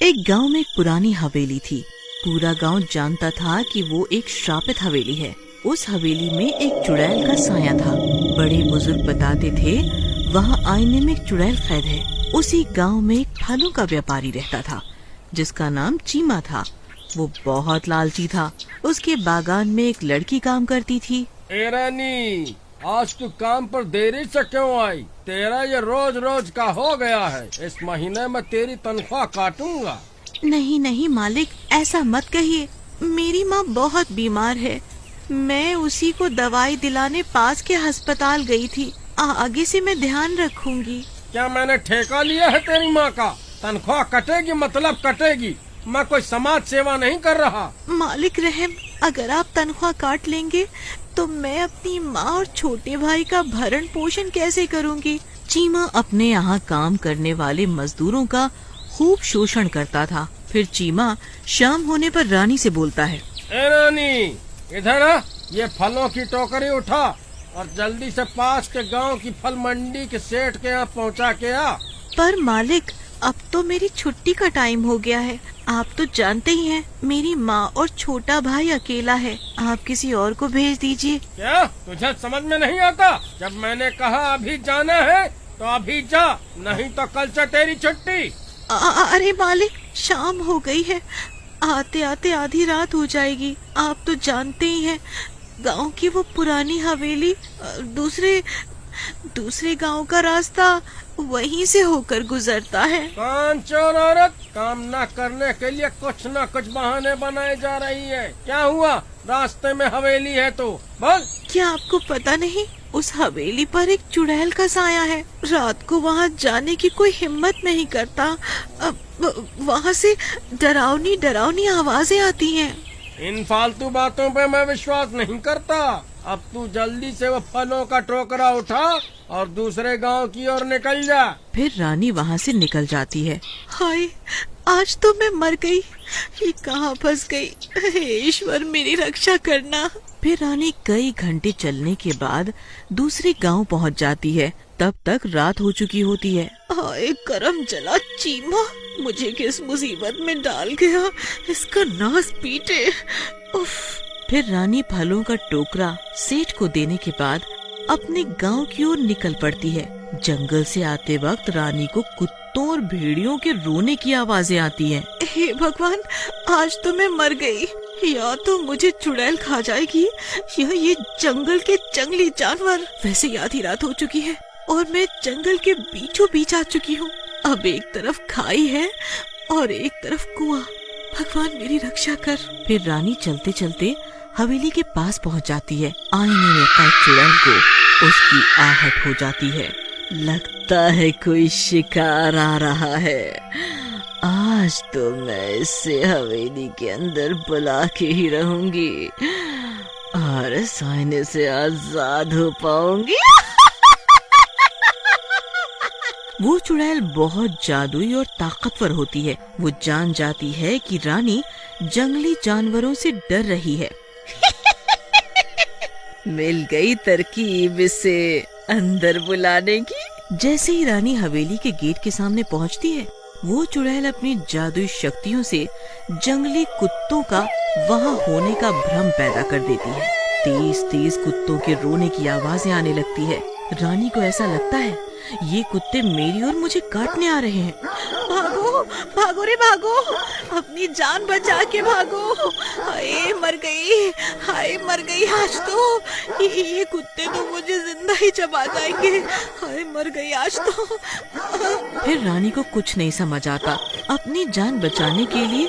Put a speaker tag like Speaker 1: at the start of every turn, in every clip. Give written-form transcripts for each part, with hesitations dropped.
Speaker 1: एक गांव में एक पुरानी हवेली थी। पूरा गांव जानता था कि वो एक श्रापित हवेली है। उस हवेली में एक चुड़ैल का साया था। बड़े बुजुर्ग बताते थे वहाँ आईने में एक चुड़ैल कैद है। उसी गांव में एक फलों का व्यापारी रहता था जिसका नाम चीमा था। वो बहुत लालची था। उसके बागान में एक लड़की काम करती थी।
Speaker 2: ए रानी, आज तू काम पर देरी से क्यों आई? तेरा ये रोज रोज का हो गया है। इस महीने में तेरी तनख्वाह काटूंगा।
Speaker 1: नहीं नहीं मालिक, ऐसा मत कहिए। मेरी माँ बहुत बीमार है। मैं उसी को दवाई दिलाने पास के अस्पताल गई थी। आगे से मैं ध्यान रखूंगी।
Speaker 2: क्या मैंने ठेका लिया है तेरी माँ का? तनख्वाह कटेगी मतलब कटेगी। मैं कोई समाज सेवा नहीं कर रहा।
Speaker 1: मालिक रहम, अगर आप तनख्वाह काट लेंगे तो मैं अपनी माँ और छोटे भाई का भरण पोषण कैसे करूँगी? चीमा अपने यहाँ काम करने वाले मजदूरों का खूब शोषण करता था। फिर चीमा शाम होने पर रानी से बोलता है,
Speaker 2: ए रानी, इधर आ। ये फलों की टोकरी उठा और जल्दी से पास के गांव की फल मंडी के सेठ के यहाँ पहुँचा के आ।
Speaker 1: पर मालिक, अब तो मेरी छुट्टी का टाइम हो गया है। आप तो जानते ही हैं, मेरी माँ और छोटा भाई अकेला है। आप किसी और को भेज दीजिए।
Speaker 2: क्या तुझे समझ में नहीं आता? जब मैंने कहा अभी जाना है तो अभी जा, नहीं तो कल से तेरी छुट्टी।
Speaker 1: अरे मालिक, शाम हो गई है। आते आते आधी रात हो जाएगी। आप तो जानते ही हैं, गांव की वो पुरानी हवेली दूसरे गांव का रास्ता वहीं से होकर गुजरता है।
Speaker 2: कान चोर औरत, काम न करने के लिए कुछ न कुछ बहाने बनाए जा रही है। क्या हुआ? रास्ते में हवेली है तो बोल।
Speaker 1: क्या आपको पता नहीं, उस हवेली पर एक चुड़ैल का साया है। रात को वहाँ जाने की कोई हिम्मत नहीं करता। वहाँ से डरावनी डरावनी आवाजें आती हैं।
Speaker 2: इन फालतू बातों पे मैं विश्वास नहीं करता। अब तू जल्दी से वो फलों का टोकरा उठा और दूसरे गांव की ओर निकल जा।
Speaker 1: फिर रानी वहाँ से निकल जाती है। हाय, आज तो मैं मर गई। ये कहाँ फंस गई? हे ईश्वर, मेरी रक्षा करना। फिर रानी कई घंटे चलने के बाद दूसरे गांव पहुँच जाती है। तब तक रात हो चुकी होती है। हाय करम चला चीमा, मुझे किस मुसीबत में डाल गया। इसका नाश पीटे। उफ। फिर रानी फलों का टोकरा सेठ को देने के बाद अपने गांव की ओर निकल पड़ती है। जंगल से आते वक्त रानी को कुत्तों और भेड़ियों के रोने की आवाजें आती हैं। हे भगवान, आज तो मैं मर गई। या तो मुझे चुड़ैल खा जाएगी या ये जंगल के जंगली जानवर। वैसे आधी रात हो चुकी है और मैं जंगल के बीचों बीच आ चुकी हूँ। अब एक तरफ खाई है और एक तरफ कुआं। भगवान मेरी रक्षा कर। फिर रानी चलते चलते हवेली के पास पहुँच जाती है। आईने में कैद चुड़ैल को उसकी आहट हो जाती है। लगता है कोई शिकार आ रहा है। आज तो मैं इसे हवेली के अंदर बुला के ही रहूंगी और इस आईने से आजाद हो पाऊंगी। वो चुड़ैल बहुत जादुई और ताकतवर होती है। वो जान जाती है कि रानी जंगली जानवरों से डर रही है। मिल गई तरकीब इसे अंदर बुलाने की। जैसे ही रानी हवेली के गेट के सामने पहुंचती है, वो चुड़ैल अपनी जादुई शक्तियों से जंगली कुत्तों का वहाँ होने का भ्रम पैदा कर देती है। तेज तेज कुत्तों के रोने की आवाजें आने लगती है। रानी को ऐसा लगता है ये कुत्ते मेरी और मुझे काटने आ रहे हैं। भागो भागो रे भागो, अपनी जान बचा के भागो। हाय मर गई, हाय मर गई। आज तो ये कुत्ते तो मुझे जिंदा ही चबा जाएंगे। हाय मर गई आज तो। फिर रानी को कुछ नहीं समझ आता। अपनी जान बचाने के लिए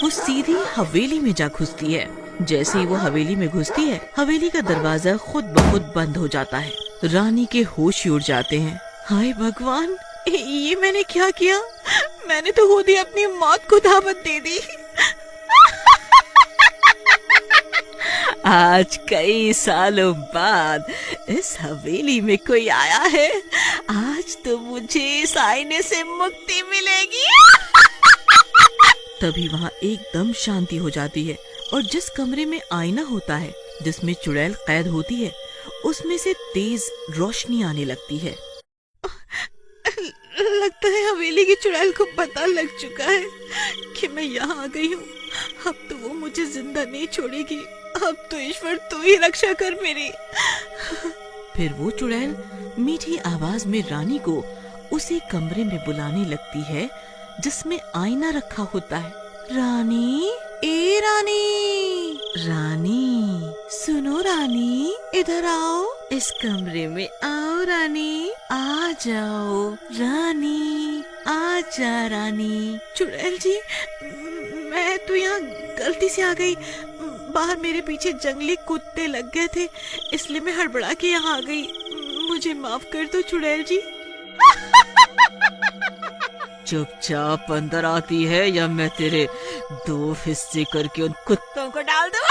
Speaker 1: वो सीधी हवेली में जा घुसती है। जैसे ही वो हवेली में घुसती है, हवेली का दरवाजा खुद ब खुद बंद हो जाता है। रानी के होश उड़ जाते हैं। हाय भगवान, ये मैंने क्या किया? मैंने तो खुद ही अपनी मौत को दावत दे दी। आज कई सालों बाद इस हवेली में कोई आया है। आज तो मुझे इस आईने से मुक्ति मिलेगी। तभी वहाँ एकदम शांति हो जाती है और जिस कमरे में आईना होता है जिसमें चुड़ैल कैद होती है, उसमें से तेज रोशनी आने लगती है। लगता है हवेली की चुड़ैल को पता लग चुका है कि मैं यहाँ आ गई हूँ। अब तो वो मुझे जिंदा नहीं छोड़ेगी। अब तो ईश्वर तू ही रक्षा कर मेरी। फिर वो चुड़ैल मीठी आवाज में रानी को उसी कमरे में बुलाने लगती है जिसमें आईना रखा होता है। रानी, ए रानी, रानी, सुनो रानी, इधर आओ, इस कमरे में आओ रानी, आ जाओ रानी, आ जा रानी। चुड़ैल जी, मैं तो यहाँ गलती से आ गई। बाहर मेरे पीछे जंगली कुत्ते लग गए थे, इसलिए मैं हड़बड़ा के यहाँ आ गई। मुझे माफ कर दो चुड़ैल जी। चुपचाप अंदर आती है या मैं तेरे 2 हिस्से करके उन कुत्तों को डाल दूं।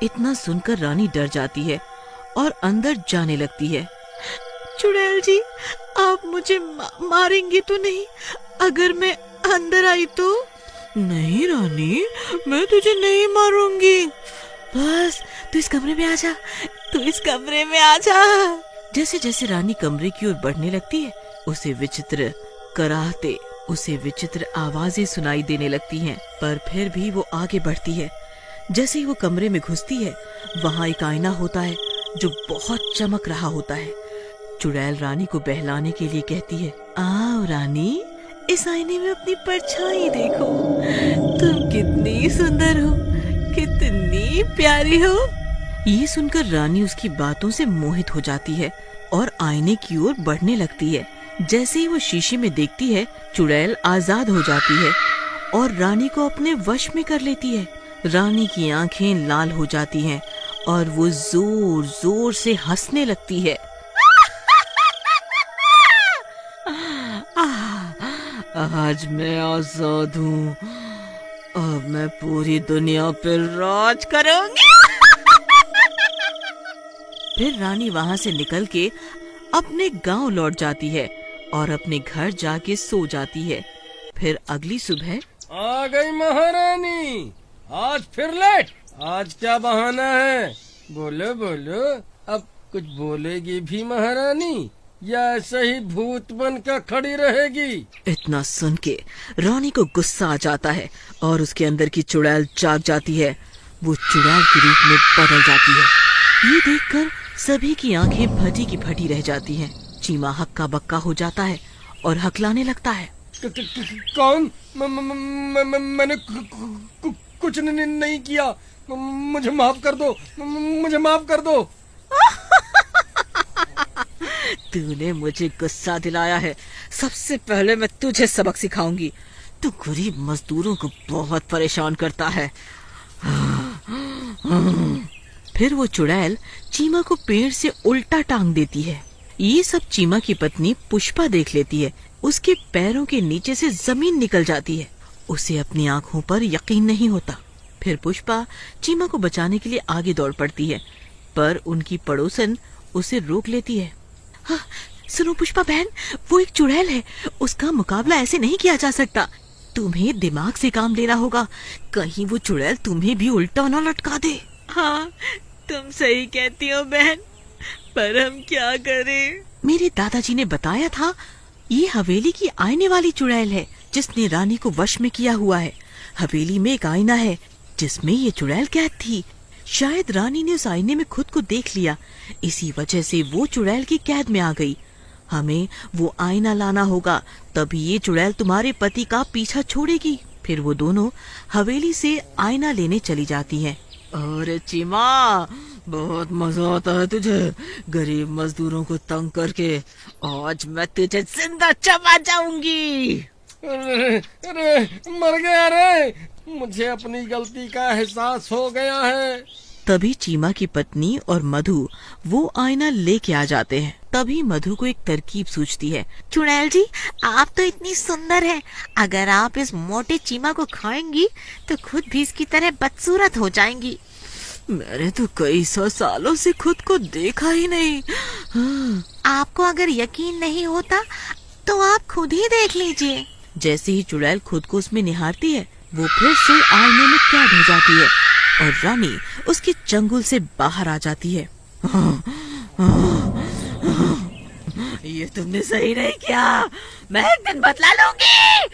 Speaker 1: इतना सुनकर रानी डर जाती है और अंदर जाने लगती है। चुड़ैल जी, आप मुझे मारेंगे तो नहीं अगर मैं अंदर आई तो? नहीं रानी, मैं तुझे नहीं मारूंगी। बस तू इस कमरे में आ जा, तू इस कमरे में आ जा। जैसे जैसे रानी कमरे की ओर बढ़ने लगती है, उसे विचित्र कराहते, उसे विचित्र आवाजें सुनाई देने लगती हैं, पर फिर भी वो आगे बढ़ती है। जैसे ही वो कमरे में घुसती है, वहाँ एक आईना होता है जो बहुत चमक रहा होता है। चुड़ैल रानी को बहलाने के लिए कहती है, आओ रानी, इस आईने में अपनी परछाई देखो। तुम कितनी सुंदर हो, कितनी प्यारी हो। ये सुनकर रानी उसकी बातों से मोहित हो जाती है और आईने की ओर बढ़ने लगती है। जैसे ही वो शीशे में देखती है, चुड़ैल आजाद हो जाती है और रानी को अपने वश में कर लेती है। रानी की आंखें लाल हो जाती हैं और वो जोर जोर से हंसने लगती है। आज मैं आजाद हूँ, अब मैं पूरी दुनिया पर राज करूंगी। फिर रानी वहाँ से निकल के अपने गांव लौट जाती है और अपने घर जाके सो जाती है। फिर अगली सुबह
Speaker 2: आ गई महारानी, आज फिर लेट। आज क्या बहाना है? बोलो बोलो, अब कुछ बोलेगी भी महारानी या ऐसे ही भूत बन कर खड़ी रहेगी?
Speaker 1: इतना सुन के रानी को गुस्सा आ जाता है और उसके अंदर की चुड़ैल जाग जाती है। वो चुड़ैल के रूप में बदल जाती है। ये देखकर सभी की आंखें फटी की फटी रह जाती हैं। चीमा हक्का बक्का हो जाता है और हकलाने लगता है।
Speaker 2: कौन? मैंने कुछ नहीं किया, मुझे माफ कर दो, मुझे माफ कर दो।
Speaker 1: तूने मुझे गुस्सा दिलाया है, सबसे पहले मैं तुझे सबक सिखाऊंगी। तू गरीब मजदूरों को बहुत परेशान करता है। फिर वो चुड़ैल चीमा को पेड़ से उल्टा टांग देती है। ये सब चीमा की पत्नी पुष्पा देख लेती है। उसके पैरों के नीचे से जमीन निकल जाती है। उसे अपनी आंखों पर यकीन नहीं होता। फिर पुष्पा चीमा को बचाने के लिए आगे दौड़ पड़ती है, पर उनकी पड़ोसन उसे रोक लेती है। हाँ, सुनो पुष्पा बहन, वो एक चुड़ैल है, उसका मुकाबला ऐसे नहीं किया जा सकता। तुम्हें दिमाग से काम लेना होगा, कहीं वो चुड़ैल तुम्हें भी उल्टा न लटका दे। हाँ, तुम सही कहती हो बहन, पर हम क्या करें? मेरे दादाजी ने बताया था, ये हवेली की आईने वाली चुड़ैल है जिसने रानी को वश में किया हुआ है। हवेली में एक आईना है जिसमें ये चुड़ैल कैद थी। शायद रानी ने उस आईने में खुद को देख लिया, इसी वजह से वो चुड़ैल की कैद में आ गई। हमें वो आईना लाना होगा, तभी ये चुड़ैल तुम्हारे पति का पीछा छोड़ेगी। फिर वो दोनों हवेली से आईना लेने चली जाती हैं। अरे चीमा, बहुत मजा आता है तुझे गरीब मजदूरों को तंग करके। आज मैं तुझे जिंदा चबा जाऊंगी।
Speaker 2: अरे मर गया रे, मुझे अपनी गलती का एहसास हो गया है।
Speaker 1: तभी चीमा की पत्नी और मधु वो आईना लेके आ जाते हैं। तभी मधु को एक तरकीब सूझती है। चुड़ैल जी, आप तो इतनी सुंदर हैं, अगर आप इस मोटे चीमा को खाएंगी तो खुद भी इसकी तरह बदसूरत हो जाएंगी। मैंने तो कई 100 सालों से खुद को देखा ही नहीं। आपको अगर यकीन नहीं होता तो आप खुद ही देख लीजिए। जैसे ही चुड़ैल खुद को उसमें निहारती है, वो फिर से आईने में कैद हो जाती है और रानी उसके चंगुल से बाहर आ जाती है। ये तुमने सही नहीं किया। मैं एक दिन बतला लूंगी।